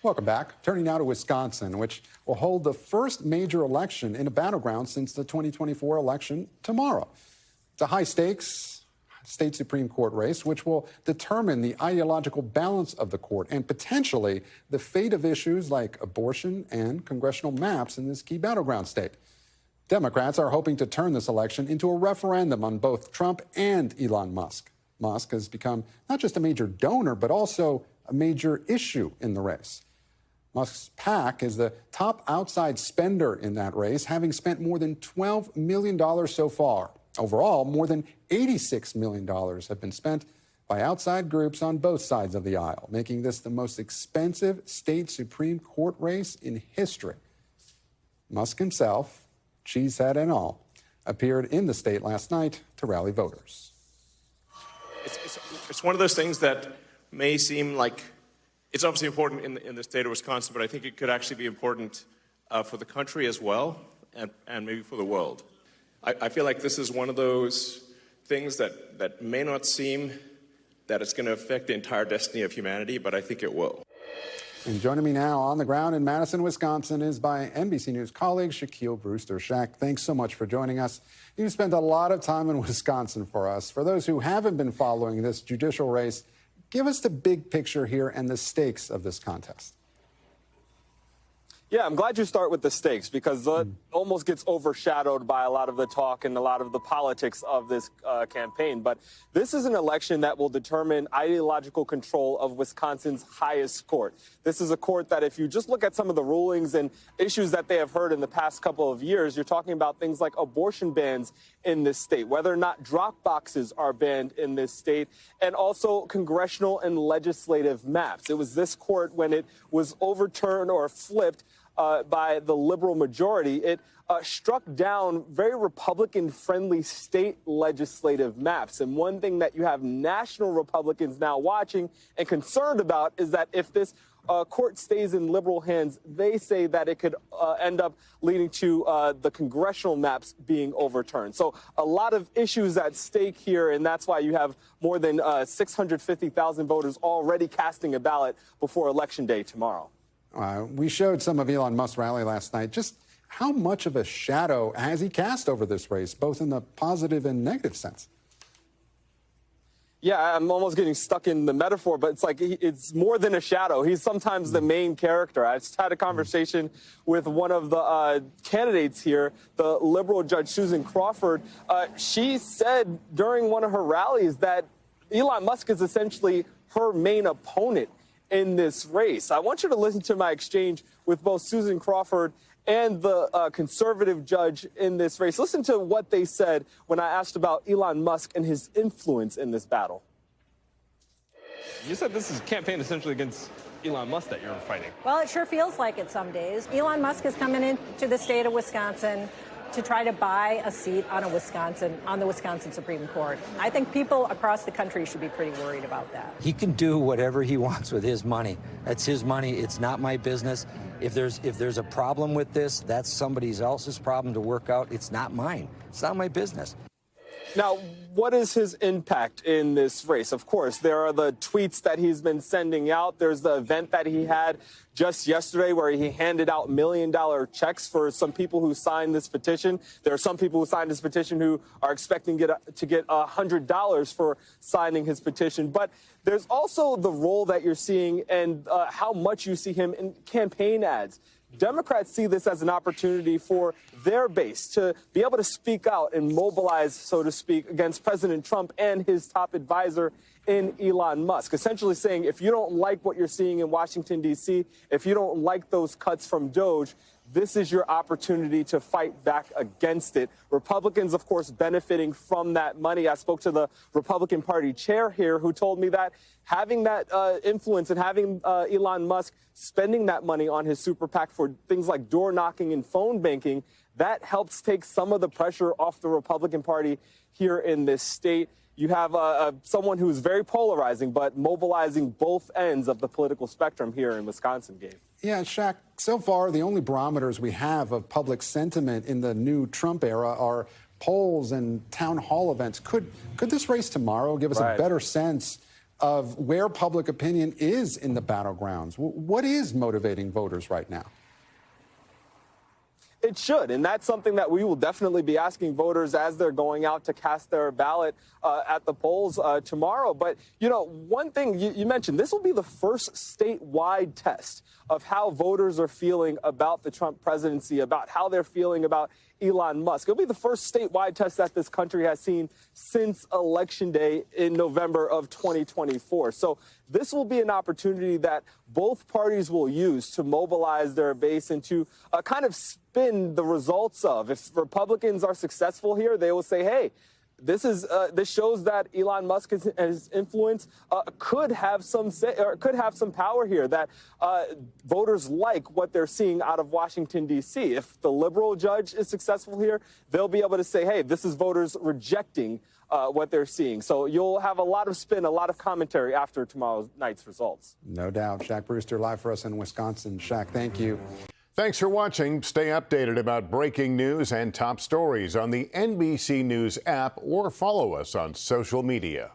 Welcome back. Turning now to Wisconsin, which will hold the first major election in a battleground since the 2024 election tomorrow. It's a high-stakes state Supreme Court race, which will determine the ideological balance of the court and potentially the fate of issues like abortion and congressional maps in this key battleground state. Democrats are hoping to turn this election into a referendum on both Trump and Elon Musk. Musk has become not just a major donor, but also a major issue in the race. Musk's PAC is the top outside spender in that race, having spent more than $12 million so far. Overall, more than $86 million have been spent by outside groups on both sides of the aisle, making this the most expensive state Supreme Court race in history. Musk himself, cheesehead and all, appeared in the state last night to rally voters. It's one of those things that may seem like it's obviously important in the state of Wisconsin, but I think it could actually be important for the country as well, and maybe for the world. I feel like this is one of those things that may not seem that it's going to affect the entire destiny of humanity, but I think it will. And joining me now on the ground in Madison, Wisconsin is by NBC News colleague Shaquille Brewster. Shaq, thanks so much for joining us. You spent a lot of time in Wisconsin for us. For those who haven't been following this judicial race, give us the big picture here and the stakes of this contest. Yeah, I'm glad you start with the stakes because it almost gets overshadowed by a lot of the talk and a lot of the politics of this campaign. But this is an election that will determine ideological control of Wisconsin's highest court. This is a court that if you just look at some of the rulings and issues that they have heard in the past couple of years, you're talking about things like abortion bans in this state, whether or not drop boxes are banned in this state, and also congressional and legislative maps. It was this court when it was overturned or flipped by the liberal majority, it struck down very Republican-friendly state legislative maps. And one thing that you have national Republicans now watching and concerned about is that if this court stays in liberal hands, they say that it could end up leading to the congressional maps being overturned. So a lot of issues at stake here, and that's why you have more than 650,000 voters already casting a ballot before Election Day tomorrow. We showed some of Elon Musk's rally last night. Just how much of a shadow has he cast over this race, both in the positive and negative sense? Yeah, I'm almost getting stuck in the metaphor, but it's like it's more than a shadow. He's sometimes the main character. I just had a conversation with one of the candidates here, the liberal judge Susan Crawford. She said during one of her rallies that Elon Musk is essentially her main opponent in this race. I want you to listen to my exchange with both Susan Crawford and the conservative judge in this race. Listen to what they said when I asked about Elon Musk and his influence in this battle. You said this is a campaign essentially against Elon Musk that you're fighting. Well, it sure feels like it some days. Elon Musk is coming into the state of Wisconsin to try to buy a seat on the Wisconsin Supreme Court. I think people across the country should be pretty worried about that. He can do whatever he wants with his money. That's his money. It's not my business. If there's a problem with this, that's somebody else's problem to work out. It's not mine. It's not my business. Now, what is his impact in this race? Of course, there are the tweets that he's been sending out. There's the event that he had just yesterday where he handed out $1 million checks for some people who signed this petition. There are some people who signed this petition who are expecting to get $100 for signing his petition. But there's also the role that you're seeing and how much you see him in campaign ads. Democrats see this as an opportunity for their base to be able to speak out and mobilize, so to speak, against President Trump and his top advisor in Elon Musk, essentially saying if you don't like what you're seeing in Washington, D.C., if you don't like those cuts from DOJ, this is your opportunity to fight back against it. Republicans, of course, benefiting from that money. I spoke to the Republican Party chair here who told me that having that influence and having Elon Musk spending that money on his super PAC for things like door knocking and phone banking, that helps take some of the pressure off the Republican Party here in this state. You have someone who's very polarizing, but mobilizing both ends of the political spectrum here in Wisconsin, Gabe. Yeah, Shaq, so far the only barometers we have of public sentiment in the new Trump era are polls and town hall events. Could this race tomorrow give us a better sense of where public opinion is in the battlegrounds. What is motivating voters right now? It should, and that's something that we will definitely be asking voters as they're going out to cast their ballot at the polls tomorrow. But, you know, one thing you mentioned, this will be the first statewide test of how voters are feeling about the Trump presidency, about how they're feeling about Elon Musk. It'll be the first statewide test that this country has seen since Election Day in November of 2024. So this will be an opportunity that both parties will use to mobilize their base and to kind of spin the results of. If Republicans are successful here, they will say, hey, this shows that Elon Musk and his influence could have some power here, that voters like what they're seeing out of Washington, D.C. If the liberal judge is successful here, they'll be able to say, hey, this is voters rejecting what they're seeing. So you'll have a lot of spin, a lot of commentary after tomorrow night's results. No doubt. Shaq Brewster live for us in Wisconsin. Shaq, thank you. Thanks for watching. Stay updated about breaking news and top stories on the NBC News app or follow us on social media.